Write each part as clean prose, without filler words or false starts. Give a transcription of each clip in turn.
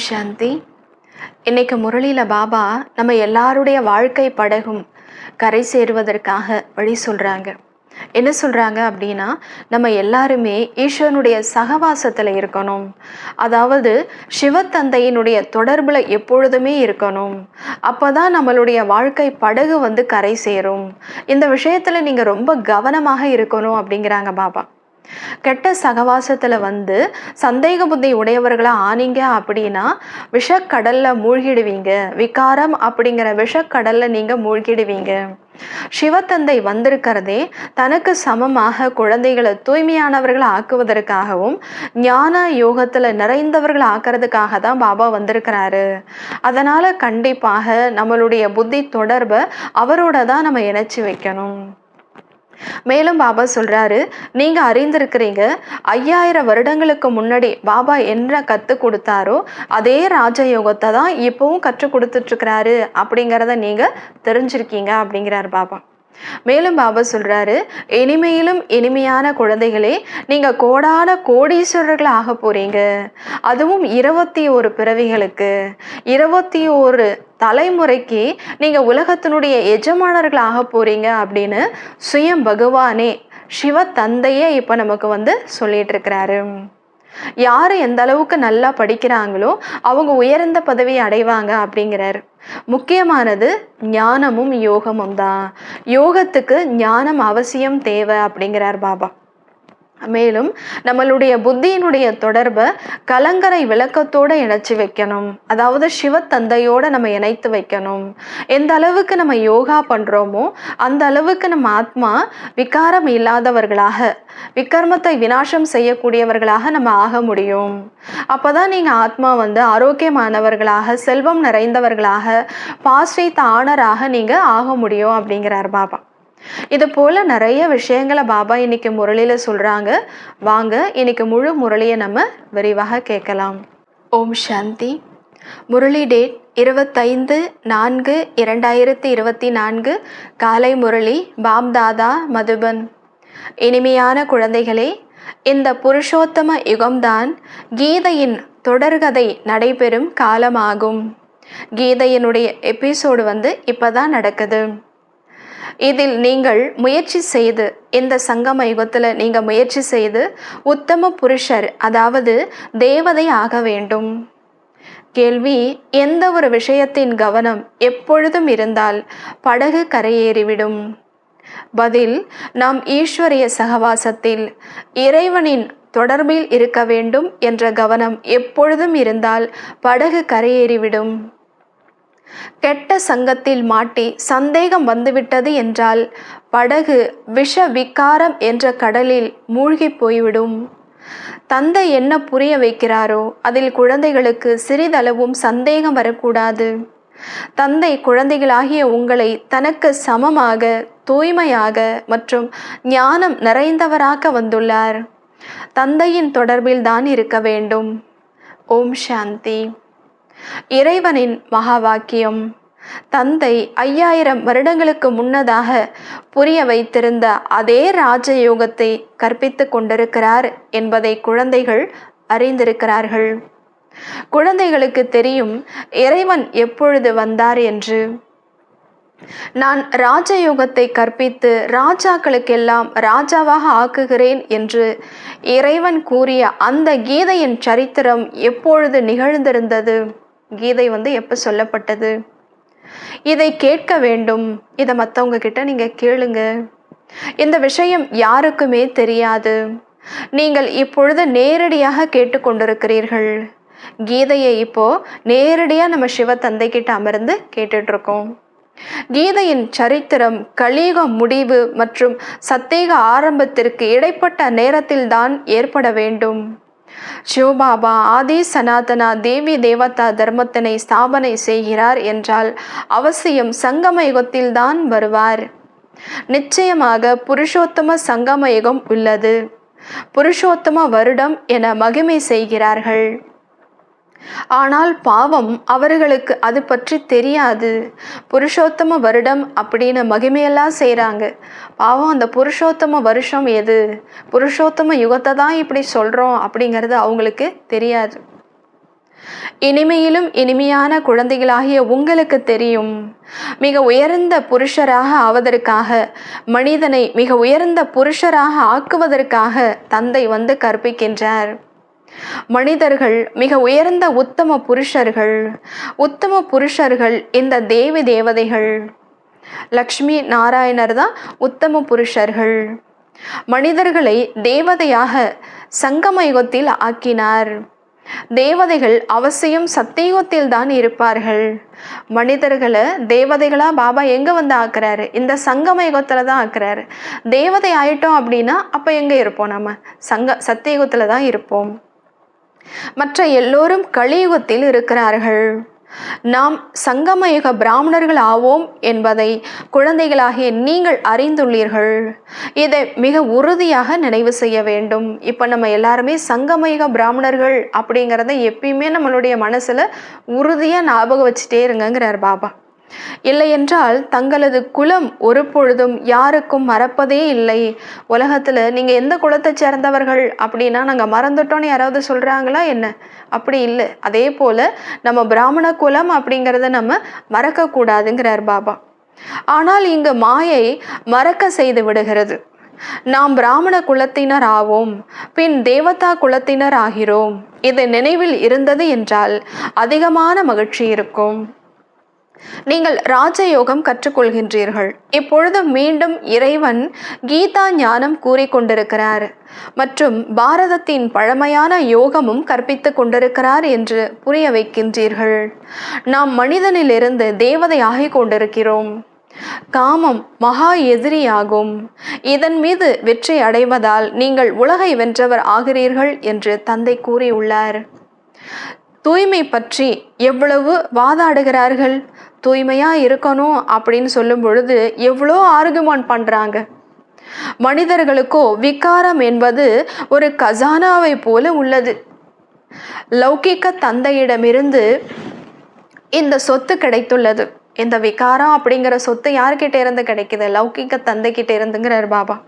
சாந்தி. இன்னைக்கு முரளியில் பாபா நம்ம எல்லாருடைய வாழ்க்கை படகும் கரை சேருவதற்காக வழி சொல்கிறாங்க. என்ன சொல்கிறாங்க அப்படின்னா, நம்ம எல்லாருமே ஈஸ்வரனுடைய சகவாசத்தில் இருக்கணும். அதாவது சிவத்தந்தையினுடைய தொடர்பில் எப்பொழுதுமே இருக்கணும். அப்போ தான் நம்மளுடைய வாழ்க்கை படகு கரை சேரும். இந்த விஷயத்தில் நீங்கள் ரொம்ப கவனமாக இருக்கணும் அப்படிங்கிறாங்க பாபா. கெட்ட சகவாசத்தில் சந்தேக புத்தி உடையவர்களா ஆனீங்க அப்படின்னா விஷக்கடல்ல மூழ்கிடுவீங்க. விகாரம் அப்படிங்கிற விஷக்கடல்ல நீங்க மூழ்கிடுவீங்க. சிவத்தந்தை வந்திருக்கிறதே தனக்கு சமமாக குழந்தைகளை தூய்மையானவர்களை ஆக்குவதற்காகவும் ஞான யோகத்துல நிறைந்தவர்கள் ஆக்கிறதுக்காக தான் பாபா வந்திருக்கிறாரு. அதனால கண்டிப்பாக நம்மளுடைய புத்தி தொடர்பை அவரோட தான் நம்ம இணைச்சி வைக்கணும். மேலும் பாபா சொல்றாரு, நீங்க அறிந்திருக்கிறீங்க 5000 வருடங்களுக்கு முன்னாடி பாபா என்ன கத்து கொடுத்தாரோ அதே ராஜயோகத்தை தான் இப்பவும் கற்றுக் கொடுத்துட்டு இருக்கிறாரு அப்படிங்கிறத நீங்க தெரிஞ்சிருக்கீங்க அப்படிங்கிறார் பாபா. மேலும் பாபா சொல்றாரு, இனிமையிலும் இனிமையான குழந்தைகளே, நீங்க கோடான கோடீஸ்வரர்கள் ஆக போறீங்க. அதுவும் 21 பிறவிகளுக்கு 21 தலைமுறைக்கு நீங்க உலகத்தினுடைய எஜமானர்கள் ஆக போறீங்க அப்படின்னு சுயம் பகவானே சிவ தந்தையே இப்ப நமக்கு சொல்லிட்டு இருக்கிறாரு. யாரு எந்த அளவுக்கு நல்லா படிக்கிறாங்களோ அவங்க உயர்ந்த பதவியை அடைவாங்க அப்படிங்கிறார். முக்கியமானது ஞானமும் யோகமும் தான். யோகத்துக்கு ஞானம் அவசியம் தேவை அப்படிங்கிறார் பாபா. மேலும் நம்மளுடைய புத்தியினுடைய தொடர்பை கலங்கரை விளக்கத்தோடு இணைச்சி வைக்கணும். அதாவது சிவத்தந்தையோடு நம்ம இணைத்து வைக்கணும். எந்த அளவுக்கு நம்ம யோகா பண்ணுறோமோ அந்த அளவுக்கு நம்ம ஆத்மா விகாரம் இல்லாதவர்களாக, விகர்மத்தை விநாசம் செய்யக்கூடியவர்களாக நம்ம ஆக முடியும். அப்போ தான் நீங்கள் ஆத்மா ஆரோக்கியமானவர்களாக, செல்வம் நிறைந்தவர்களாக, பாஸ்வித் ஆனராக நீங்கள் ஆக முடியும் அப்படிங்கிறார் பாபா. இது போல நிறைய விஷயங்களை பாபா இன்னைக்கு முரளியில சொல்றாங்க. வாங்க இன்னைக்கு முழு முரளியை நம்ம விரிவாக கேட்கலாம். ஓம் சாந்தி. முரளி டேட் 25/4/2024 காலை முரளி பாப்தாதா மதுபன். இனிமையான குழந்தைகளே, இந்த புருஷோத்தம யுகம்தான் கீதையின் தொடர்கதை நடைபெறும் காலமாகும். கீதையினுடைய எபிசோடு இப்பதான் நடக்குது. இதில் நீங்கள் முயற்சி செய்து, இந்த சங்கம யுகத்தில் நீங்கள் முயற்சி செய்து உத்தம புருஷர், அதாவது தேவதை ஆக வேண்டும். கேள்வி: எந்த ஒரு விஷயத்தின் கவனம் எப்பொழுதும் இருந்தால் படகு கரையேறிவிடும்? பதில்: நாம் ஈஸ்வரிய சகவாசத்தில் இறைவனின் தொடர்பில் இருக்க வேண்டும் என்ற கவனம் எப்பொழுதும் இருந்தால் படகு கரையேறிவிடும். கெட்ட சங்கத்தில் மாட்டி சந்தேகம் வந்துவிட்டது என்றால் படகு விஷ விகாரம் என்ற கடலில் மூழ்கி போய்விடும். தந்தை என்ன புரிய வைக்கிறாரோ அதில் குழந்தைகளுக்கு சிறிதளவும் சந்தேகம் வரக்கூடாது. தந்தை குழந்தைகளாகிய உங்களை தனக்கு சமமாக, தூய்மையாக மற்றும் ஞானம் நிறைந்தவராக வந்துள்ளார். தந்தையின் தொடர்பில் தான் இருக்க வேண்டும். ஓம் சாந்தி. இறைவனின் மகா வாக்கியம். தந்தை 5000 வருடங்களுக்கு முன்னதாக புரிய வைத்திருந்த அதே ராஜயோகத்தை கற்பித்து கொண்டிருக்கிறார் என்பதை குழந்தைகள் அறிந்திருக்கிறார்கள். குழந்தைகளுக்கு தெரியும் இறைவன் எப்பொழுது வந்தார் என்று. நான் ராஜயோகத்தை கற்பித்து ராஜாக்களுக்கெல்லாம் ராஜாவாக ஆக்குகிறேன் என்று இறைவன் கூறிய அந்த கீதையின் சரித்திரம் எப்பொழுது நிகழ்ந்திருந்தது? கீதை எப்போ சொல்லப்பட்டது? இதை கேட்க வேண்டும். இதை மற்றவங்க கிட்ட நீங்கள் கேளுங்க. இந்த விஷயம் யாருக்குமே தெரியாது. நீங்கள் இப்பொழுது நேரடியாக கேட்டுக்கொண்டிருக்கிறீர்கள். கீதையை இப்போ நேரடியாக நம்ம சிவ தந்தை கிட்ட அமர்ந்து கேட்டுட்ருக்கோம். கீதையின் சரித்திரம் கலியுக முடிவு மற்றும் சத்தேக ஆரம்பத்திற்கு இடைப்பட்ட நேரத்தில்தான் ஏற்பட வேண்டும். சிவபாபா ஆதி சனாதனா தேவி தேவதா தர்மத்தினை ஸ்தாபனை செய்கிறார் என்றால் அவசியம் சங்கம யுகத்தில்தான் வருவார். நிச்சயமாக புருஷோத்தம சங்கம யுகம் உள்ளது. புருஷோத்தம வருடம் என மகிமை செய்கிறார்கள். ஆனால் பாவம் அவர்களுக்கு அது பற்றி தெரியாது. புருஷோத்தம வருடம் அப்படின்னு மகிமையெல்லாம் செய்கிறாங்க. பாவம் அந்த புருஷோத்தம வருஷம் எது, புருஷோத்தம யுகத்தை தான் இப்படி சொல்கிறோம் அப்படிங்கிறது அவங்களுக்கு தெரியாது. இனிமையிலும் இனிமையான குழந்தைகளாகிய உங்களுக்கு தெரியும். மிக உயர்ந்த புருஷராக ஆவதற்காக, மனிதனை மிக உயர்ந்த புருஷராக ஆக்குவதற்காக தந்தை வந்து கற்பிக்கின்றார். மனிதர்கள் மிக உயர்ந்த உத்தம புருஷர்கள். உத்தம புருஷர்கள் இந்த தேவி தேவதைகள். லக்ஷ்மி நாராயணர் தான் உத்தம புருஷர்கள். மனிதர்களை தேவதையாக சங்கம யுகத்தில் ஆக்கினார். தேவதைகள் அவசியம் சத்தியுகத்தில் தான் இருப்பார்கள். மனிதர்களை தேவதைகளா பாபா எங்க வந்து ஆக்குறாரு? இந்த சங்கம யுகத்துல தான் ஆக்குறாரு. தேவதை ஆயிட்டோம் அப்படின்னா அப்ப எங்க இருப்போம்? நம்ம சத்தியுகத்துல தான் இருப்போம். மற்ற எல்லோரும் கலியுகத்தில் இருக்கிறார்கள். நாம் சங்கமயுக பிராமணர்கள் ஆவோம் என்பதை குழந்தைகளாகிய நீங்கள் அறிந்துள்ளீர்கள். இதை மிக உறுதியாக நினைவு செய்ய வேண்டும். இப்போ நம்ம எல்லாருமே சங்கமயுக பிராமணர்கள் அப்படிங்கிறத எப்பயுமே நம்மளுடைய மனசுல உறுதியாக ஞாபகம் வச்சுட்டே இருங்கிறார் பாபா. இல்லையென்றால் தங்களது குலம் ஒரு பொழுதும் யாருக்கும் மறப்பதே இல்லை. உலகத்தில் நீங்கள் எந்த குலத்தை சேர்ந்தவர்கள் அப்படின்னா நாங்கள் மறந்துட்டோன்னு யாராவது சொல்கிறாங்களா என்ன? அப்படி இல்லை. அதே போல் நம்ம பிராமண குலம் அப்படிங்கிறத நம்ம மறக்கக்கூடாதுங்கிறார் பாபா. ஆனால் இங்கு மாயை மறக்க செய்து விடுகிறது. நாம் பிராமண குலத்தினர் ஆவோம், பின் தேவதா குலத்தினர் ஆகிறோம். இது நினைவில் இருந்தது என்றால் அதிகமான மகிழ்ச்சி இருக்கும். நீங்கள் ராஜயோகம் கற்றுக்கொள்கின்றீர்கள். இப்பொழுது மீண்டும் இறைவன் கீதா ஞானம் கூறிக்கொண்டிருக்கிறார் மற்றும் பாரதத்தின் பழமையான யோகமும் கற்பித்து கொண்டிருக்கிறார் என்று புரிய வைக்கின்றீர்கள். நாம் மனிதனிலிருந்து தேவதை ஆகிக் கொண்டிருக்கிறோம். காமம் மகா எதிரியாகும். இதன் மீது வெற்றி அடைவதால் நீங்கள் உலகை வென்றவர் ஆகிறீர்கள் என்று தந்தை கூறியுள்ளார். தூய்மை பற்றி எவ்வளவு வாதாடுகிறார்கள். தூய்மையா இருக்கணும் அப்படின்னு சொல்லும் பொழுது எவ்வளோ ஆர்குமெண்ட் பண்றாங்க. மனிதர்களுக்கோ விகாரம் என்பது ஒரு கஜானாவை போல உள்ளது. லௌகிக்க தந்தையிடமிருந்து இந்த சொத்து கிடைத்துள்ளது. இந்த விகாரம் அப்படிங்கிற சொத்து யார்கிட்ட இருந்து கிடைக்குது? லௌகிக்க தந்தை கிட்ட இருந்துங்கிறார் பாபா.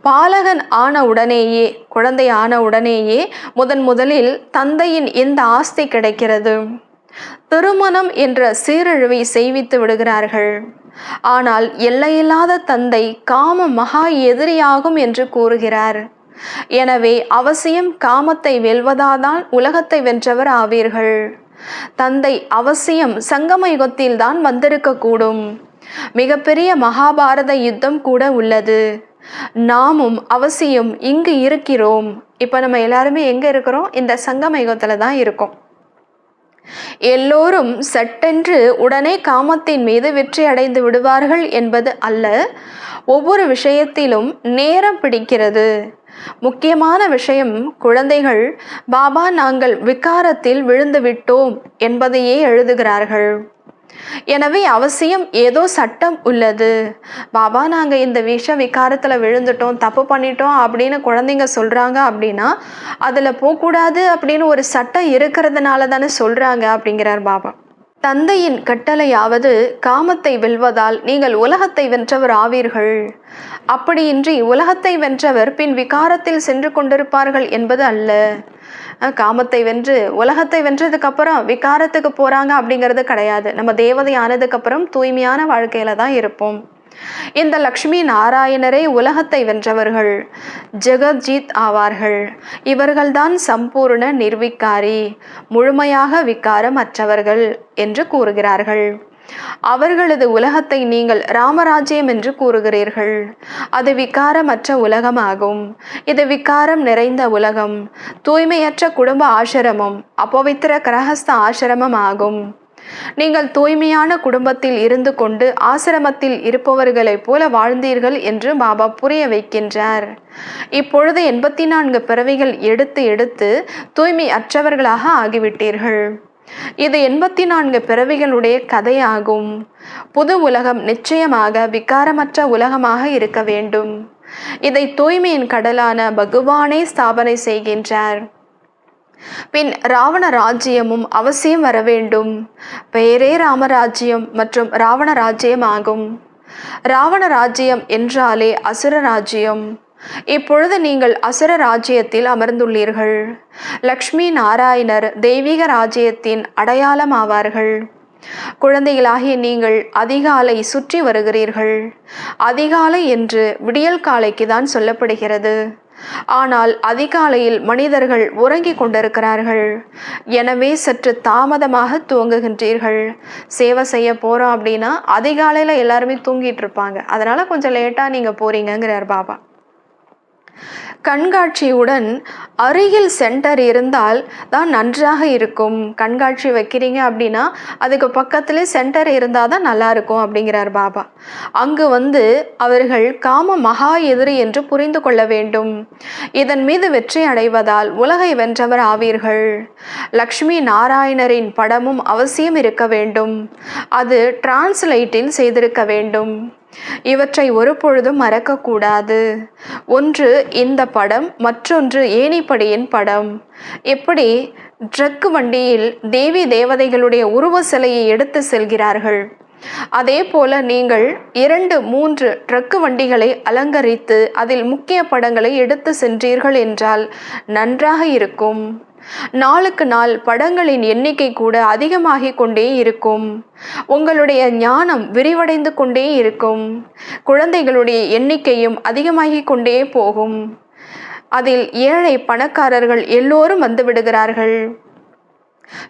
பாலகன் ஆன உடனேயே, குழந்தை ஆன உடனேயே முதலில் தந்தையின் இந்த ஆஸ்தி கிடைக்கிறது. திருமணம் என்ற சீரழிவை செய்வித்து விடுகிறார்கள். ஆனால் எல்லையில்லாத தந்தை காம மகா எதிரியாகும் என்று கூறுகிறார். எனவே அவசியம் காமத்தை வெல்வதாதான் உலகத்தை வென்றவர் ஆவீர்கள். தந்தை அவசியம் சங்கம யுகத்தில் தான் வந்திருக்க கூடும். மிகப்பெரிய மகாபாரத யுத்தம் கூட உள்ளது. நாமும் அவசியம் இங்கு இருக்கிறோம். இப்ப நம்ம எல்லாருமே எங்க இருக்கிறோம்? இந்த சங்கம யுகத்துல தான் இருக்கோம். எல்லோரும் சட்டென்று உடனே காமத்தின் மீது வெற்றி அடைந்து விடுவார்கள் என்பது அல்ல. ஒவ்வொரு விஷயத்திலும் நேரம் பிடிக்கிறது. முக்கியமான விஷயம், குழந்தைகள் பாபா நாங்கள் விகாரத்தில் விழுந்து விட்டோம் என்பதையே எழுதுகிறார்கள். எனவே அவசியம் ஏதோ சட்டம் உள்ளது. பாபா நாங்கள் இந்த விகாரத்தில் விழுந்துட்டோம், தப்பு பண்ணிட்டோம் அப்படின்னு குழந்தைங்க சொல்கிறாங்க அப்படின்னா அதில் போகக்கூடாது அப்படின்னு ஒரு சட்டம் இருக்கிறதுனால தானே சொல்கிறாங்க அப்படிங்கிறார் பாபா. தந்தையின் கட்டளையாவது காமத்தை வெல்வதால் நீங்கள் உலகத்தை வென்றவர் ஆவீர்கள். அப்படியின்றி உலகத்தை வென்றவர் பின் விகாரத்தில் சென்று கொண்டிருப்பார்கள் என்பது அல்ல. காமத்தை வென்று உலகத்தை வென்றதுக்கு அப்புறம் விகாரத்துக்கு போறாங்க அப்படிங்கிறது கிடையாது. நம்ம தேவதை ஆனதுக்கு அப்புறம் தூய்மையான வாழ்க்கையில தான் இருப்போம். இந்த லக்ஷ்மி நாராயணரே உலகத்தை வென்றவர்கள், ஜெகத்ஜீத் ஆவார்கள். இவர்கள்தான் சம்பூர்ண நிர்விகாரி, முழுமையாக விகாரம் அற்றவர்கள் என்று கூறுகிறார்கள். அவர்களது உலகத்தை நீங்கள் ராமராஜ்யம் என்று கூறுகிறீர்கள். அது விகாரமற்ற உலகமாகும். இது விகாரம் நிறைந்த உலகம், தூய்மையற்ற குடும்ப ஆசிரமம், அப்பவித்திர கிரகஸ்த ஆசிரமம் ஆகும். நீங்கள் தூய்மையான குடும்பத்தில் இருந்து கொண்டு ஆசிரமத்தில் இருப்பவர்களைப் போல வாழ்ந்தீர்கள் என்று பாபா புரிய வைக்கின்றார். இப்பொழுது 84 பிறவிகள் எடுத்து எடுத்து தூய்மை அற்றவர்களாக ஆகிவிட்டீர்கள். இது 84 பிறவிகளுடைய கதையாகும். புது உலகம் நிச்சயமாக விகாரமற்ற உலகமாக இருக்க வேண்டும். இதை தூய்மையின் கடலான பகவானே ஸ்தாபனை செய்கின்றார். பின் ராவண ராஜ்யமும் அவசியம் வர வேண்டும். பெயரே ராமராஜ்யம் மற்றும் ராவண ராஜ்யம் ஆகும். ராவண ராஜ்யம் என்றாலே அசுர ராஜ்யம். இப்பொழுது நீங்கள் அசுர ராஜ்யத்தில் அமர்ந்துள்ளீர்கள். லக்ஷ்மி நாராயணர் தெய்வீக ராஜ்யத்தின் அடையாளம் ஆவார்கள். குழந்தைகளாகிய நீங்கள் அதிகாலை சுற்றி வருகிறீர்கள். அதிகாலை என்று விடியல் காலைக்கு தான் சொல்லப்படுகிறது. ஆனால் அதிகாலையில் மனிதர்கள் உறங்கிக் கொண்டிருக்கிறார்கள். எனவே சற்று தாமதமாக தூங்குகின்றீர்கள். சேவை செய்ய போகிறோம் அப்படின்னா அதிகாலையில் எல்லாருமே தூங்கிட்டு இருப்பாங்க. அதனால் கொஞ்சம் லேட்டாக நீங்கள் போகிறீங்கிறார் பாபா. கண்காட்சியுடன் அருகில் சென்டர் இருந்தால் தான் நன்றாக இருக்கும். கண்காட்சி வைக்கிறீங்க அப்படின்னா அதுக்கு பக்கத்திலே சென்டர் இருந்தால் தான் நல்லா இருக்கும் அப்படிங்கிறார் பாபா. அங்கு அவர்கள் காம மகா எதிரி என்று புரிந்து கொள்ள வேண்டும். இதன் மீது வெற்றி அடைவதால் உலகை வென்றவர் ஆவீர்கள். லக்ஷ்மி நாராயணரின் படமும் அவசியம் இருக்க வேண்டும். அது டிரான்ஸ்லேட்டில் செய்திருக்க வேண்டும். இவற்றை ஒரு பொழுதும் மறக்கக்கூடாது. ஒன்று இந்த படம், மற்றொன்று ஏணிப்படியின் படம். எப்படி ட்ரக் வண்டியில் தேவி தேவதைகளுடைய உருவ சிலையை எடுத்து செல்கிறார்கள், அதே போல நீங்கள் 2-3 ட்ரக் வண்டிகளை அலங்கரித்து அதில் முக்கிய படங்களை எடுத்து சென்றீர்கள் என்றால் நன்றாக இருக்கும். நாளுக்கு நாள் படங்களின் எண்ணிக்கை கூட அதிகமாகிக் கொண்டே இருக்கும். உங்களுடைய ஞானம் விரிவடைந்து கொண்டே இருக்கும். குழந்தைகளுடைய எண்ணிக்கையும் அதிகமாகிக் கொண்டே போகும். அதில் ஏழை பணக்காரர்கள் எல்லோரும் வந்து விடுகிறார்கள்.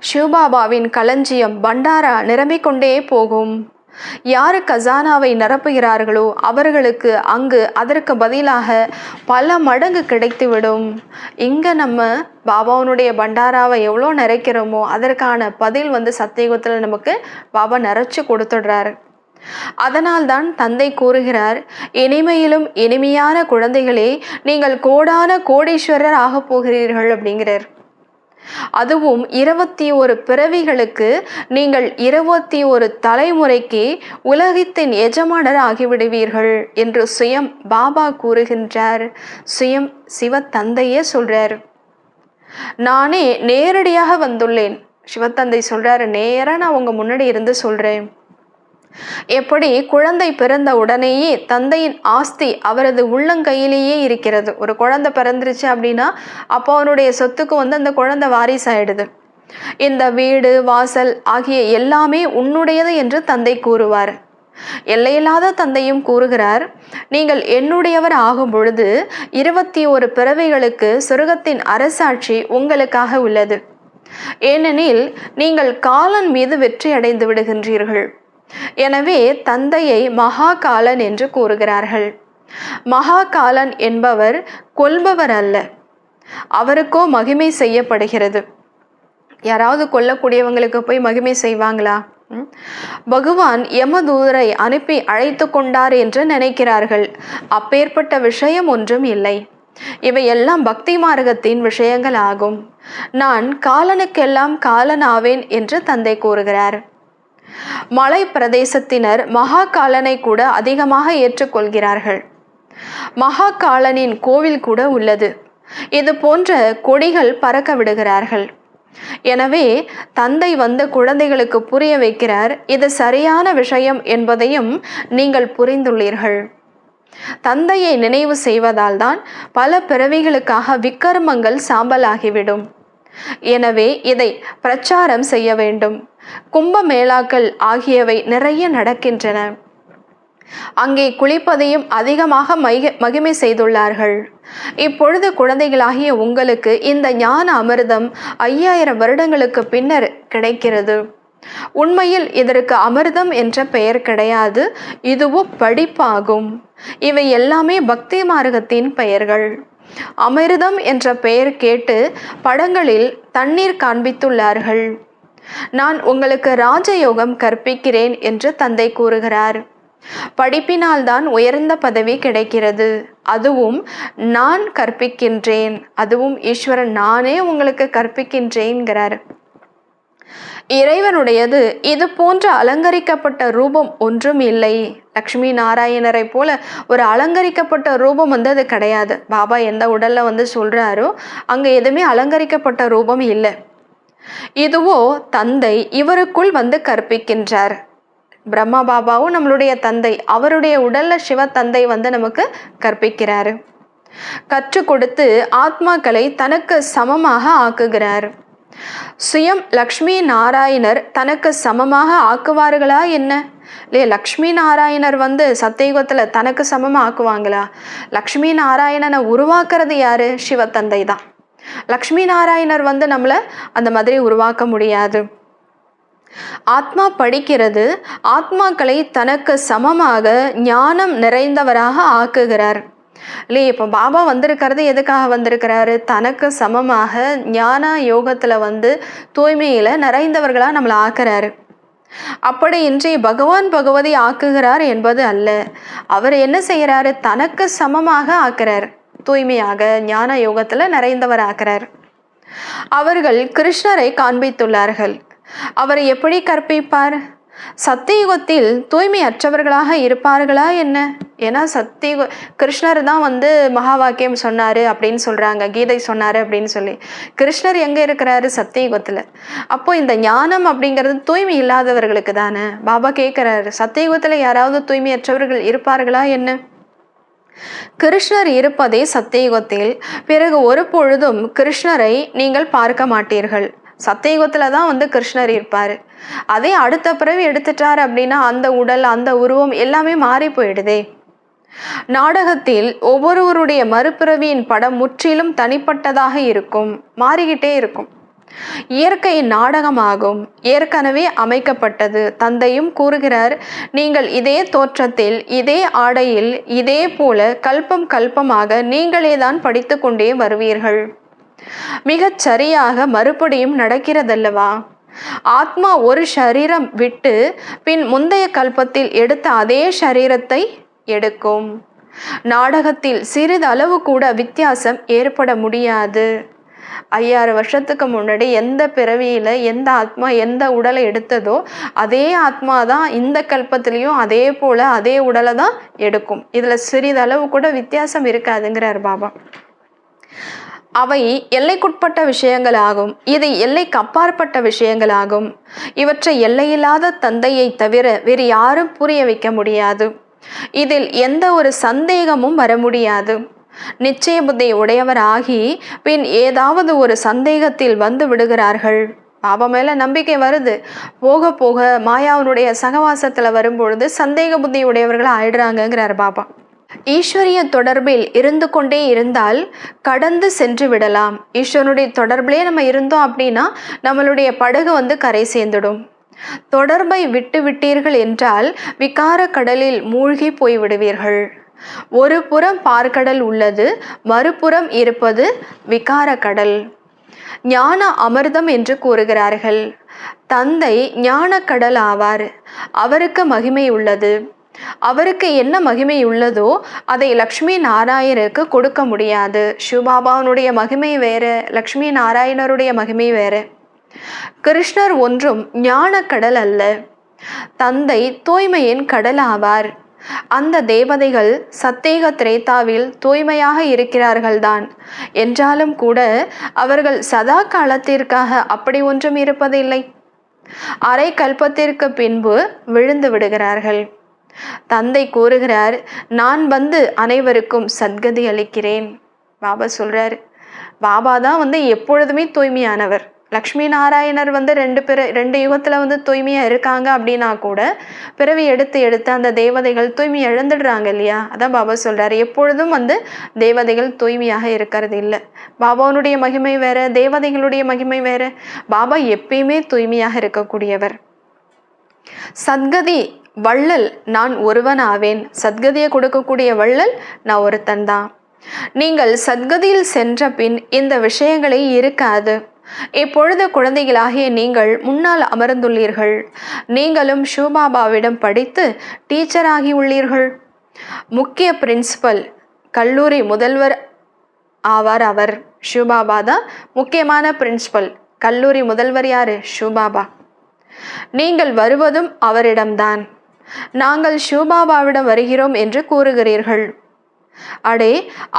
சிவபாபாவின் களஞ்சியம் பண்டாரா நிரம்பிக்கொண்டே போகும். யாரு கசானாவை நிரப்புகிறார்களோ அவர்களுக்கு அங்கு அதற்கு பதிலாக பல மடங்கு கிடைத்துவிடும். இங்கே நம்ம பாபாவுடைய பண்டாராவை எவ்வளோ நிறைக்கிறோமோ அதற்கான பதில் சத்தியுகத்தில் நமக்கு பாபா நிறைச்சி கொடுத்துடுறாரு. அதனால்தான் தந்தை கூறுகிறார், இனிமையிலும் இனிமையான குழந்தைகளே, நீங்கள் கோடான கோடீஸ்வரர் ஆக போகிறீர்கள் அப்படிங்கிறார். அதுவும் 21 பிறவிகளுக்கு நீங்கள் 21 தலைமுறைக்கு உலகத்தின் எஜமானர் ஆகிவிடுவீர்கள் என்று சுயம் பாபா கூறுகின்றார். சுயம் சிவ தந்தையே சொல்றார். நானே நேரடியாக வந்துள்ளேன். சிவத்தந்தை சொல்றாரு, நேராக நான் உங்க முன்னாடி இருந்து சொல்றேன். எப்படி குழந்தை பிறந்த உடனேயே தந்தையின் ஆஸ்தி அவரது உள்ளங்கையிலேயே இருக்கிறது. ஒரு குழந்தை பிறந்துருச்சு அப்படின்னா அப்போ அவனுடைய சொத்துக்கு அந்த குழந்தை வாரிசாயிடுது. இந்த வீடு வாசல் ஆகிய எல்லாமே உன்னுடையது என்று தந்தை கூறுவார். எல்லையில்லாத தந்தையும் கூறுகிறார், நீங்கள் என்னுடையவர் ஆகும் பொழுது 21 பிறவைகளுக்கு சொர்க்கத்தின் அரசாட்சி உங்களுக்காக உள்ளது. ஏனெனில் நீங்கள் காலன் மீது வெற்றி அடைந்து விடுகின்றீர்கள். எனவே தந்தையை மகாகாலன் என்று கூறுகிறார்கள். மகாகாலன் என்பவர் கொல்பவர் அல்ல, அவருக்கோ மகிமை செய்யப்படுகிறது. யாராவது கொல்லக்கூடியவங்களுக்கு போய் மகிமை செய்வாங்களா? பகவான் யமதூதரை அனுப்பி அழைத்து கொண்டார் என்று நினைக்கிறார்கள். அப்பேற்பட்ட விஷயம் ஒன்றும் இல்லை. இவையெல்லாம் பக்தி மார்க்கத்தின் விஷயங்கள் ஆகும். நான் காலனுக்கெல்லாம் காலன் ஆவேன் என்று தந்தை கூறுகிறார். மலை பிரதேசத்தினர் மகாகாலனை கூட அதிகமாக ஏற்றுக்கொள்கிறார்கள். மகாகாலனின் கோவில் கூட உள்ளது. இது போன்ற கொடிகள் பறக்க விடுகிறார்கள். எனவே தந்தை குழந்தைகளுக்கு புரிய வைக்கிறார், இது சரியான விஷயம் என்பதையும் நீங்கள் புரிந்துள்ளீர்கள். தந்தையை நினைவு செய்வதால் தான் பல பிறவிகளுக்காக விக்கிரமங்கள் சாம்பலாகிவிடும். எனவே இதை பிரச்சாரம் செய்ய வேண்டும். கும்ப மேளாக்கள் ஆகியவை நிறைய நடக்கின்றன. அங்கே குளிப்பதையும் அதிகமாக மகிமை செய்துள்ளார்கள். இப்பொழுது குழந்தைகளாகிய உங்களுக்கு இந்த ஞான அமிர்தம் 5000 வருடங்களுக்கு பின்னர் கிடைக்கிறது. உண்மையில் இதற்கு அமிர்தம் என்ற பெயர் கிடையாது, இதுவும் படிப்பாகும். இவை எல்லாமே பக்தி மார்க்கத்தின் பெயர்கள். அமிர்தம் என்ற பெயர் கேட்டு படங்களில் தண்ணீர் காண்பித்துள்ளார்கள். நான் உங்களுக்கு ராஜயோகம் கற்பிக்கிறேன் என்று தந்தை கூறுகிறார். படிப்பினால் தான் உயர்ந்த பதவி கிடைக்கிறது. அதுவும் நான் கற்பிக்கின்றேன். அதுவும் ஈஸ்வரன் நானே உங்களுக்கு கற்பிக்கின்றேன்கிறார். இறைவனுடையது இது போன்ற அலங்கரிக்கப்பட்ட ரூபம் ஒன்றும் இல்லை. லக்ஷ்மி நாராயணரை போல ஒரு அலங்கரிக்கப்பட்ட ரூபம் அது கிடையாது. பாபா எந்த உடல்ல சொல்றாரோ அங்க எதுவுமே அலங்கரிக்கப்பட்ட ரூபம் இல்லை. இதுவோ தந்தை இவருக்குள் கற்பிக்கின்றார். பிரம்மா பாபாவும் நம்மளுடைய தந்தை, அவருடைய உடல்ல சிவ தந்தை நமக்கு கற்பிக்கிறாரு. கற்றுக் கொடுத்து ஆத்மாக்களை தனக்கு சமமாக ஆக்குகிறார். சுயம் லக்ஷ்மி நாராயணர் தனக்கு சமமாக ஆக்குவார்களா என்ன? இல்லையே, லக்ஷ்மி நாராயணர் சத்தியுகத்தில் தனக்கு சமமாக ஆக்குவாங்களா? லக்ஷ்மி நாராயணனை உருவாக்குறது யாரு? சிவத்தந்தை தான். லக்ஷ்மி நாராயணர் நம்மளை அந்த மாதிரி உருவாக்க முடியாது. ஆத்மா படிக்கிறது, ஆத்மாக்களை தனக்கு சமமாக ஞானம் நிறைந்தவராக ஆக்குகிறார். இல்லையே, இப்போ பாபா வந்திருக்கிறது எதுக்காக வந்திருக்கிறாரு? தனக்கு சமமாக ஞான யோகத்தில் தூய்மையில் நிறைந்தவர்களாக நம்மளை ஆக்குறாரு. அப்படி இன்றி பகவான் பகவதி ஆக்குகிறார் என்பது அல்ல. அவர் என்ன செய்கிறாரு? தனக்கு சமமாக ஆக்குறார், தூய்மையாக ஞான யோகத்தில் நிறைந்தவர் ஆக்குறார். அவர்கள் கிருஷ்ணரை காண்பித்துள்ளார்கள். அவர் எப்படி கற்பிப்பார்? சத்தியுகத்தில் தூய்மையற்றவர்களாக இருப்பார்களா என்ன? ஏன்னா கிருஷ்ணர் தான் மகா வாக்கியம் சொன்னாரு அப்படின்னு சொல்றாங்க, கீதை சொன்னாரு அப்படின்னு சொல்லி. கிருஷ்ணர் எங்க இருக்கிறாரு? சத்தியுகத்துல. அப்போ இந்த ஞானம் அப்படிங்கிறது தூய்மை இல்லாதவர்களுக்கு தானே. பாபா கேட்கிறாரு, சத்தியுகத்துல யாராவது தூய்மையற்றவர்கள் இருப்பார்களா என்ன? கிருஷ்ணர் இருப்பதே சத்தியுகத்தில். பிறகு ஒரு பொழுதும் கிருஷ்ணரை நீங்கள் பார்க்க மாட்டீர்கள். சத்தியுகத்தில் தான் கிருஷ்ணர் இருப்பார். அதே அடுத்த பிறவி எடுத்துட்டார் அப்படின்னா அந்த உடல், அந்த உருவம் எல்லாமே மாறி போயிடுதே. நாடகத்தில் ஒவ்வொருவருடைய மறுபிறவியின் படம் முற்றிலும் தனிப்பட்டதாக இருக்கும், மாறிக்கிட்டே இருக்கும். இயற்கை நாடகமாகும், ஏற்கனவே அமைக்கப்பட்டது. தந்தையும் கூறுகிறார், நீங்கள் இதே தோற்றத்தில், இதே ஆடையில், இதே போல கல்பம் கல்பமாக நீங்களே தான் படித்து கொண்டே வருவீர்கள். மிகச் சரியாக மறுபடியும் நடக்கிறதல்லவா? ஆத்மா ஒரு சரீரம் விட்டு பின் முந்தைய கல்பத்தில் எடுத்த அதே சரீரத்தை எடுக்கும். நாடகத்தில் சிறிதளவு கூட வித்தியாசம் ஏற்பட முடியாது. 5000 வருஷத்துக்கு முன்னாடி எந்த பிறவியில எந்த ஆத்மா எந்த உடலை எடுத்ததோ அதே ஆத்மா தான் இந்த கல்பத்திலையும் அதே போல அதே உடலை தான் எடுக்கும். இதுல சிறிதளவு கூட வித்தியாசம் இருக்காதுங்கிறார் பாபா. அவை எல்லைக்குட்பட்ட விஷயங்களாகும், இது எல்லைக்கு அப்பாற்பட்ட விஷயங்களாகும். இவற்றை எல்லையில்லாத தந்தையை தவிர வேறு யாரும் புரிய வைக்க முடியாது. இதில் எந்த ஒரு சந்தேகமும் வர முடியாது. நிச்சய புத்தி உடையவராகி பின் ஏதாவது ஒரு சந்தேகத்தில் விடுகிறார்கள். பாபா மேல நம்பிக்கை வருது, போக போக மாயாவனுடைய சகவாசத்துல வரும்பொழுது சந்தேக புத்தி உடையவர்கள் ஆயிடுறாங்கிறார் பாபா. ஈஸ்வரிய தொடர்பில் இருந்து கொண்டே இருந்தால் கடந்து சென்று விடலாம். ஈஸ்வரனுடைய தொடர்பிலே நம்ம இருந்தோம் அப்படின்னா நம்மளுடைய படகு கரை சேர்ந்துடும். தொடர்பை விட்டு விட்டீர்கள் என்றால் விகார கடலில் மூழ்கி போய் விடுவீர்கள். ஒரு புறம் பார்க்கடல் உள்ளது, மறுபுறம் இருப்பது விகார கடல். ஞான அமிர்தம் என்று கூறுகிறார்கள். தந்தை ஞான கடல் ஆவார். அவருக்கு மகிமை உள்ளது. அவருக்கு என்ன மகிமை உள்ளதோ அதை லக்ஷ்மி நாராயணருக்கு கொடுக்க முடியாது. சிவபாபாவுடைய மகிமை வேற, லக்ஷ்மி நாராயணருடைய மகிமை வேற. கிருஷ்ணர் ஒன்றும் ஞான கடல் அல்ல. தந்தை தூய்மையின் கடல் ஆவார். அந்த தேவதைகள் சத்தேக திரேதாவில் தூய்மையாக இருக்கிறார்கள் தான் என்றாலும் கூட அவர்கள் சதா காலத்திற்காக அப்படி ஒன்றும் இருப்பதில்லை. அரை கல்பத்திற்கு பின்பு விழுந்து விடுகிறார்கள். தந்தை கூறுகிறார், நான் அனைவருக்கும் சத்கதி அளிக்கிறேன். பாபா சொல்றார், பாபா தான் எப்பொழுதுமே தூய்மையானவர். லக்ஷ்மி நாராயணர் ரெண்டு யுகத்துல தூய்மையா இருக்காங்க அப்படின்னா கூட பிறவி எடுத்து அந்த தேவதைகள் தூய்மை இழந்துடுறாங்க இல்லையா? அதான் பாபா சொல்றாரு, எப்பொழுதும் தேவதைகள் தூய்மையாக இருக்கிறது இல்லை. பாபாவுடைய மகிமை வேற, தேவதைகளுடைய மகிமை வேற. பாபா எப்பயுமே தூய்மையாக இருக்கக்கூடியவர். சத்கதி வள்ளல் நான் ஒருவன் ஆவேன். சத்கதியை கொடுக்கக்கூடிய வள்ளல் நான் ஒருத்தன் தான். நீங்கள் சத்கதியில் சென்ற பின் இந்த விஷயங்களே இருக்காது. இப்பொழுது குழந்தைகளாகிய நீங்கள் முன்னால் அமர்ந்துள்ளீர்கள். நீங்களும் சிவபாபாவிடம் படித்து டீச்சர் ஆகி உள்ளீர்கள். முக்கிய பிரின்சிபல் கல்லூரி முதல்வர் ஆவார் அவர். சிவபாபா தான் முக்கியமான பிரின்சிபல். கல்லூரி முதல்வர் யாரு? சிவபாபா. நீங்கள் வருவதும் அவரிடம்தான். நாங்கள் சிவபாபாவிடம் வருகிறோம் என்று கூறுகிறீர்கள். அடே,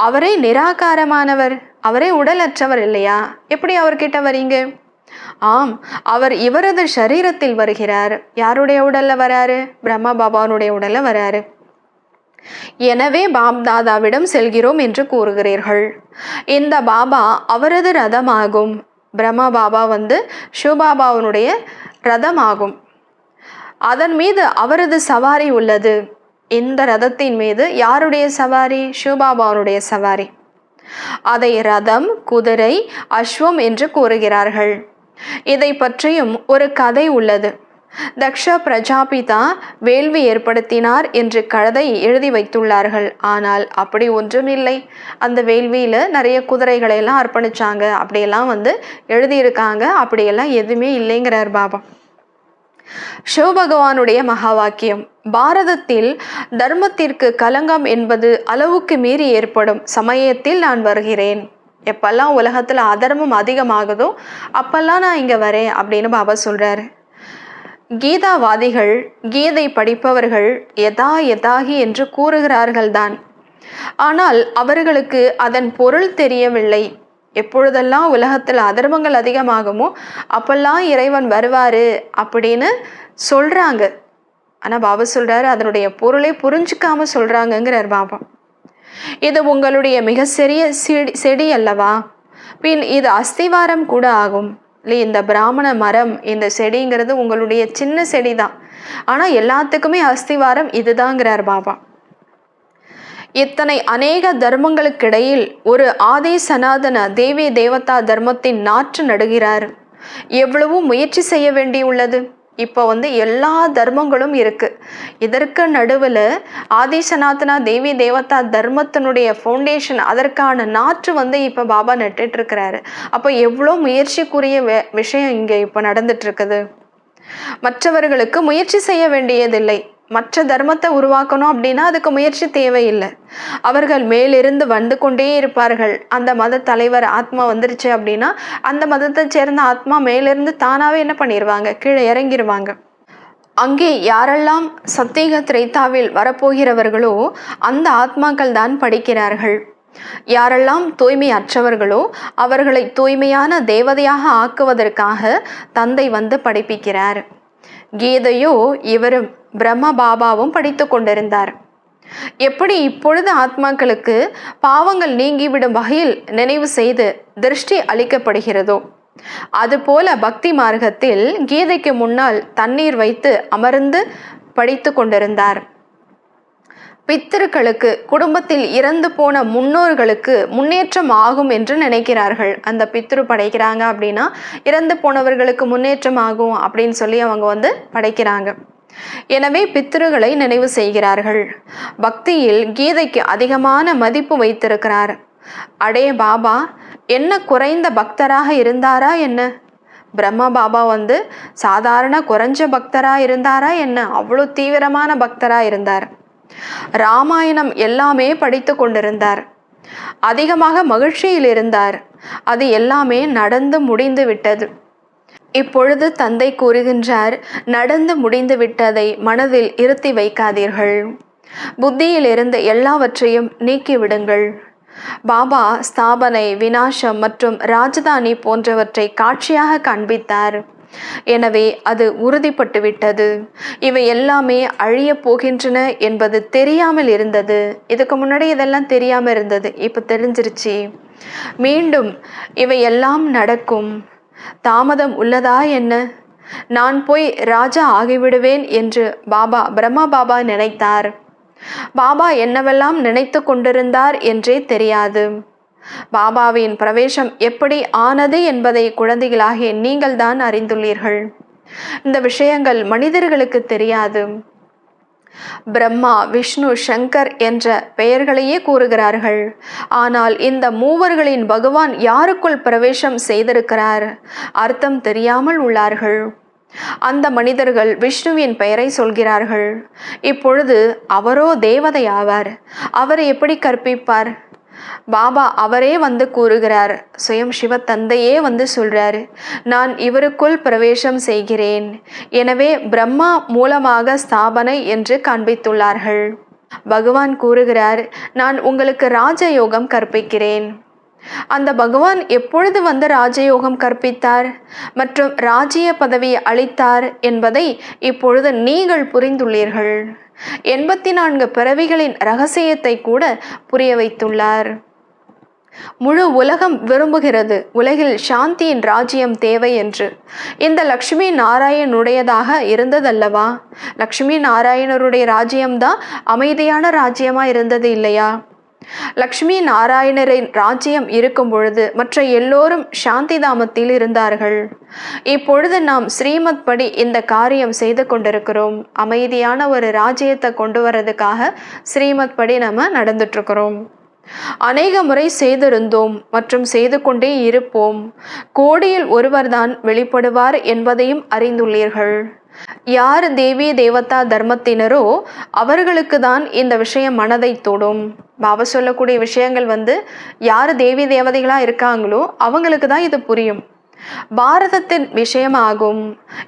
அவரே நிராகாரமானவர், அவரே உடலற்றவர் இல்லையா? எப்படி அவர்கிட்ட வரீங்க? ஆம், அவர் இவரது சரீரத்தில் வருகிறார். யாருடைய உடல்ல வராரு? பிரம்மா பாபாவுடைய உடல்ல வராரு. எனவே பாப்தாதாவிடம் செல்கிறோம் என்று கூறுகிறீர்கள். இந்த பாபா அவரது ரதமாகும். பிரம்மா பாபா சிவபாபாவினுடைய ரதமாகும். அதன் மீது அவரது சவாரி உள்ளது. இந்த ரதத்தின் மீது யாருடைய சவாரி? சிவபாபாவுடைய சவாரி. அதை ரதம், குதிரை, அஸ்வம் என்று கூறுகிறார்கள். இதை பற்றியும் ஒரு கதை உள்ளது. தக்ஷ பிரஜாபிதா வேள்வி ஏற்படுத்தினார் என்று கதை எழுதி வைத்துள்ளார்கள். ஆனால் அப்படி ஒன்றும் இல்லை. அந்த வேள்வியில் நிறைய குதிரைகளை எல்லாம் அர்ப்பணிச்சாங்க அப்படியெல்லாம் எழுதியிருக்காங்க. அப்படியெல்லாம் எதுவுமே இல்லைங்கிறார் பாபா. சிவபகவானுடைய மகா வாக்கியம், பாரதத்தில் தர்மத்திற்கு கலங்கம் என்பது அளவுக்கு மீறி ஏற்படும் சமயத்தில் நான் வருகிறேன். எப்பெல்லாம் உலகத்தில் அதர்மம் அதிகமாகுதோ அப்பெல்லாம் நான் இங்கே வரேன் அப்படின்னு பாபா சொல்கிறாரு. கீதாவாதிகள், கீதை படிப்பவர்கள் யதாகி என்று கூறுகிறார்கள் தான். ஆனால் அவர்களுக்கு அதன் பொருள் தெரியவில்லை. எப்பொழுதெல்லாம் உலகத்தில் அதர்மங்கள் அதிகமாகுமோ அப்பெல்லாம் இறைவன் வருவார் அப்படின்னு சொல்கிறாங்க. ஆனால் பாபா சொல்கிறாரு அதனுடைய பொருளை புரிஞ்சிக்காம சொல்கிறாங்கங்கிறார் பாபா. இது உங்களுடைய மிக சிறிய செடி அல்லவா? பின் இது அஸ்திவாரம் கூட ஆகும். இல்லை, இந்த பிராமண மரம், இந்த செடிங்கிறது உங்களுடைய சின்ன செடி தான். ஆனால் எல்லாத்துக்குமே அஸ்திவாரம் இதுதாங்கிறார் பாபா. இத்தனை அநேக தர்மங்களுக்கிடையில் ஒரு ஆதி சனாதன தேவி தேவதா தர்மத்தின் நாற்று நடுகிறார். எவ்வளவோ முயற்சி செய்ய வேண்டியுள்ளது. இப்போ எல்லா தர்மங்களும் இருக்குது. இதற்கு நடுவில் ஆதி சனாதனா தேவி தேவதா தர்மத்தினுடைய ஃபவுண்டேஷன், அதற்கான நாற்று இப்போ பாபா நட்டுட்ருக்கிறாரு. அப்போ எவ்வளோ முயற்சிக்குரிய விஷயம் இங்கே இப்போ நடந்துட்டுருக்குது. மற்றவர்களுக்கு முயற்சி செய்ய வேண்டியதில்லை. மற்ற தர்மத்தை உருவாக்கணும் அப்படின்னா அதுக்கு முயற்சி தேவையில்லை. அவர்கள் மேலிருந்து வந்து கொண்டே இருப்பார்கள். அந்த மத தலைவர் ஆத்மா வந்துருச்சு அப்படின்னா அந்த மதத்தை சேர்ந்த ஆத்மா மேலிருந்து தானாகவே என்ன பண்ணிடுவாங்க, கீழே இறங்கிடுவாங்க. அங்கே யாரெல்லாம் சத்தியக திரேதாவில் வரப்போகிறவர்களோ அந்த ஆத்மாக்கள் தான் படிக்கிறார்கள். யாரெல்லாம் தூய்மை அற்றவர்களோ அவர்களை தூய்மையான தேவதையாக ஆக்குவதற்காக தந்தை படிப்பிக்கிறார். கீதையோ இவரும் பிரம்ம பாபாவும் படித்து கொண்டிருந்தார். எப்படி இப்பொழுது ஆத்மாக்களுக்கு பாவங்கள் நீங்கிவிடும் வகையில் நினைவு செய்து திருஷ்டி அளிக்கப்படுகிறதோ அதுபோல பக்தி மார்க்கத்தில் கீதைக்கு முன்னால் தண்ணீர் வைத்து அமர்ந்து படித்து கொண்டிருந்தார். பித்திருக்களுக்கு, குடும்பத்தில் இறந்து போன முன்னோர்களுக்கு முன்னேற்றம் ஆகும் என்று நினைக்கிறார்கள். அந்த பித்ரு படைக்கிறாங்க அப்படின்னா இறந்து போனவர்களுக்கு முன்னேற்றம் ஆகும் அப்படின்னு சொல்லி அவங்க படைக்கிறாங்க. எனவே பித்ருகளை நினைவு செய்கிறார்கள். பக்தியில் கீதைக்கு அதிகமான மதிப்பு வைத்திருக்கிறார். அடே பாபா என்ன குறைந்த பக்தராக இருந்தாரா என்ன? பிரம்மா பாபா சாதாரண குறைஞ்ச பக்தரா இருந்தாரா என்ன? அவ்வளோ தீவிரமான பக்தரா இருந்தார். ராமாயணம் எல்லாமே படித்து கொண்டிருந்தார். அதிகமாக மகிழ்ச்சியில் இருந்தார். அது எல்லாமே நடந்து முடிந்து விட்டது. இப்பொழுது தந்தை கூறுகின்றார், நடந்து முடிந்து விட்டதை மனதில் இருத்தி வைக்காதீர்கள். புத்தியில் இருந்து எல்லாவற்றையும் நீக்கிவிடுங்கள். பாபா ஸ்தாபனை, விநாசம் மற்றும் ராஜதானி போன்றவற்றை காட்சியாக காண்பித்தார். எனவே அது உறுதிப்பட்டு விட்டது. இவை எல்லாமே அழிய போகின்றன என்பது தெரியாமல் இருந்தது. இதுக்கு முன்னாடி இதெல்லாம் தெரியாமல் இருந்தது, இப்போ தெரிஞ்சிருச்சு. மீண்டும் இவை எல்லாம் நடக்கும். தாமதம் உள்ளதா என்ன? நான் போய் ராஜா ஆகிவிடுவேன் என்று பிரம்மா பாபா நினைத்தார். பாபா என்னவெல்லாம் நினைத்து கொண்டிருந்தார் என்றே தெரியாது. பாபாவின் பிரவேசம் எப்படி ஆனது என்பதை குழந்தைகளாகிய நீங்கள் தான் அறிந்துள்ளீர்கள். இந்த விஷயங்கள் மனிதர்களுக்கு தெரியாது. பிரம்மா, விஷ்ணு, சங்கர் என்ற பெயர்களையே கூறுகிறார்கள். ஆனால் இந்த மூவர்களின் பகவான் யாருக்குள் பிரவேசம் செய்திருக்கிறார் அர்த்தம் தெரியாமல் உள்ளார்கள். அந்த மனிதர்கள் விஷ்ணுவின் பெயரை சொல்கிறார்கள். இப்பொழுது அவரோ தேவதை ஆவார். அவர் எப்படி கற்பிப்பார்? பாபா அவரே கூறுகிறார். சுயம் சிவ தந்தையே சொல்றாரு, நான் இவருக்குள் பிரவேசம் செய்கிறேன். எனவே பிரம்மா மூலமாக ஸ்தாபனை என்று காண்பித்துள்ளார்கள். பகவான் கூறுகிறார், நான் உங்களுக்கு ராஜயோகம் கற்பிக்கிறேன். அந்த பகவான் எப்பொழுது வந்து ராஜயோகம் கற்பித்தார் மற்றும் ராஜ்ய பதவியை அளித்தார் என்பதை இப்பொழுது நீங்கள் புரிந்துள்ளீர்கள். 84 பிறவிகளின் இரகசியத்தை கூட புரிய வைத்துள்ளார். முழு உலகம் விரும்புகிறது உலகில் சாந்தியின் ராஜ்யம் தேவை என்று. இந்த லக்ஷ்மி நாராயணனுடையதாக இருந்ததல்லவா? லக்ஷ்மி நாராயணருடைய ராஜ்யம்தான் அமைதியான ராஜ்யமா இருந்தது இல்லையா? லக்ஷ்மி நாராயணரின் ராஜ்யம் இருக்கும் பொழுது மற்ற எல்லோரும் சாந்தி தாமத்தில் இருந்தார்கள். இப்பொழுது நாம் ஸ்ரீமத் படி இந்த காரியம் செய்து கொண்டிருக்கிறோம். அமைதியான ஒரு ராஜ்யத்தை கொண்டு வர்றதுக்காக ஸ்ரீமத் படி நம்ம நடந்துட்டு இருக்கிறோம். அநேக முறை செய்திருந்தோம் மற்றும் செய்து கொண்டே இருப்போம். கோடியில் ஒருவர்தான் வெளிப்படுவார் என்பதையும் அறிந்துள்ளீர்கள். யார் தேவி தேவதா தர்மத்தினரோ அவர்களுக்கு தான் இந்த விஷயம் மனதை தொடும். பாபா சொல்லக்கூடிய விஷயங்கள் யார் தேவி தேவதைகளா இருக்காங்களோ அவங்களுக்கு தான் இது புரியும். பாரதத்தின் விஷயமாகும்.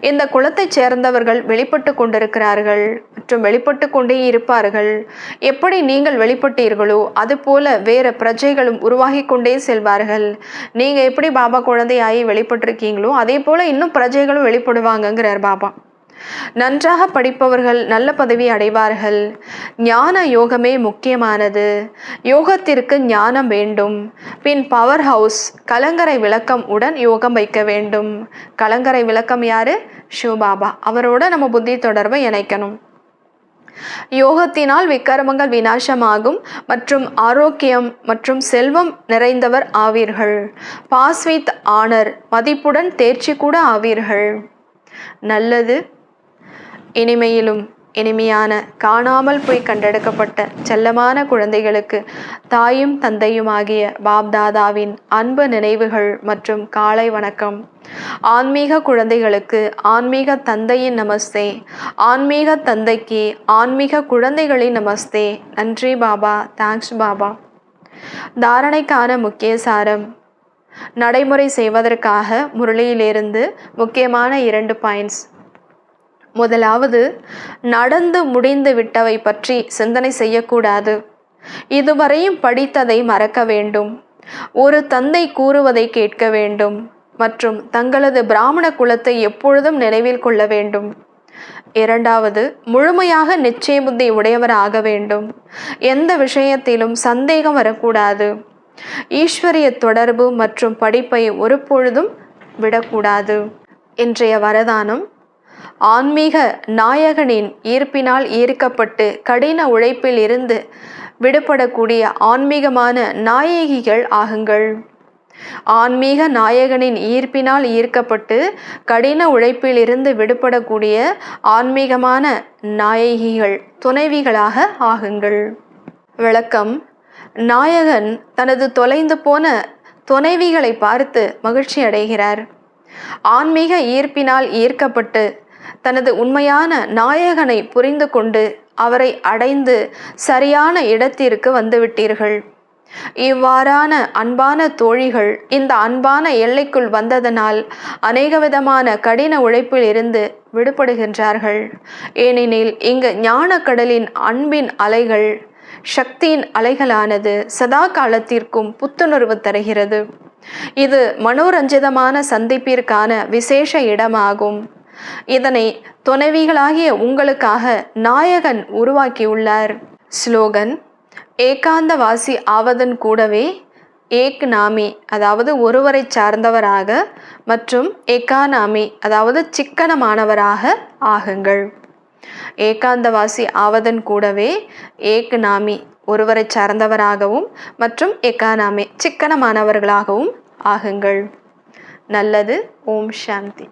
இந்த குலத்தை சேர்ந்தவர்கள் வெளிப்பட்டு கொண்டிருக்கிறார்கள் மற்றும் வெளிப்பட்டு கொண்டே இருப்பார்கள். எப்படி நீங்கள் வெளிப்பட்டீர்களோ அதுபோல வேறு பிரஜைகளும் உருவாகி கொண்டே செல்வார்கள். நீங்க எப்படி பாபா குழந்தையாகி வெளிப்பட்டிருக்கீங்களோ அதே போல இன்னும் பிரஜைகளும் வெளிப்படுவாங்கங்கிறார் பாபா. நன்றாக படிப்பவர்கள் நல்ல பதவி அடைவார்கள். ஞான யோகமே முக்கியமானது. யோகத்திற்கு ஞானம் வேண்டும். பின் பவர் ஹவுஸ் கலங்கரை விளக்கம் உடன் யோகம் வைக்க வேண்டும். கலங்கரை விளக்கம் யாரு? சிவபாபா. அவரோட நம்ம புத்தி தொடர்பை இணைக்கணும். யோகத்தினால் விக்கிரமங்கள் விநாசமாகும் மற்றும் ஆரோக்கியம் மற்றும் செல்வம் நிறைந்தவர் ஆவீர்கள். பாஸ் வித் ஆனர் மதிப்புடன் தேர்ச்சி கூட ஆவீர்கள். நல்லது. இனிமையிலும் இனிமையான காணாமல் போய் கண்டெடுக்கப்பட்ட செல்லமான குழந்தைகளுக்கு தாயும் தந்தையுமாகிய பாப்தாதாவின் அன்பு நினைவுகள் மற்றும் காலை வணக்கம். ஆன்மீக குழந்தைகளுக்கு ஆன்மீக தந்தையின் நமஸ்தே. ஆன்மீக தந்தைக்கு ஆன்மீக குழந்தைகளின் நமஸ்தே. நன்றி பாபா. தேங்க்ஸ் பாபா. தாரணைக்கான முக்கிய சாரம். நடைமுறை செய்வதற்காக முரளியிலிருந்து முக்கியமான 2 பாயிண்ட்ஸ். முதலாவது, நடந்து முடிந்து விட்டவை பற்றி சிந்தனை செய்யக்கூடாது. இதுவரையும் படித்ததை மறக்க வேண்டும். ஒரு தந்தை கூறுவதை கேட்க வேண்டும் மற்றும் தங்களது பிராமண குலத்தை எப்பொழுதும் நினைவில் கொள்ள வேண்டும். இரண்டாவது, முழுமையாக நிச்சய புத்தி உடையவர் ஆக வேண்டும். எந்த விஷயத்திலும் சந்தேகம் வரக்கூடாது. ஈஸ்வரிய தொடர்பு மற்றும் படிப்பை ஒருபொழுதும் விடக்கூடாது. இன்றைய வரதானம். ஆன்மீக நாயகனின் ஈர்ப்பினால் ஈர்க்கப்பட்டு கடின உழைப்பில் இருந்து விடுபடக்கூடிய ஆன்மீகமான நாயகிகள் ஆகுங்கள். ஆன்மீக நாயகனின் ஈர்ப்பினால் ஈர்க்கப்பட்டு கடின உழைப்பில் இருந்து விடுபடக்கூடிய ஆன்மீகமான நாயகிகள் துணைவிகளாக ஆகுங்கள். விளக்கம். நாயகன் தனது தொலைந்து போன துணைவிகளை பார்த்து மகிழ்ச்சி அடைகிறார். ஆன்மீக ஈர்ப்பினால் ஈர்க்கப்பட்டு தனது உண்மையான நாயகனை புரிந்து கொண்டு அவரை அடைந்து சரியான இடத்திற்கு வந்துவிட்டீர்கள். இவ்வாறான அன்பான தோழிகள் இந்த அன்பான எல்லைக்குள் வந்ததனால் அநேக விதமான கடின உழைப்பில் இருந்து விடுபடுகின்றார்கள். ஏனெனில் இங்கு ஞான கடலின் அன்பின் அலைகள் சக்தியின் அலைகளானது சதா காலத்திற்கும் புத்துணர்வு தருகிறது. இது மனோரஞ்சிதமான சந்திப்பிற்கான விசேஷ இடமாகும். இதனை துணைவிகளாகிய உங்களுக்காக நாயகன் உருவாக்கியுள்ளார். ஸ்லோகன். ஏகாந்தவாசி ஆவதன் கூடவே ஏக் நாமி அதாவது ஒருவரை சார்ந்தவராக மற்றும் ஏகாநாமி அதாவது சிக்கனமானவராக ஆகுங்கள். ஏகாந்தவாசி ஆவதன் கூடவே ஏக் நாமி ஒருவரை சார்ந்தவராகவும் மற்றும் ஏகாநாமி சிக்கனமானவர்களாகவும் ஆகுங்கள். நல்லது. ஓம் சாந்தி.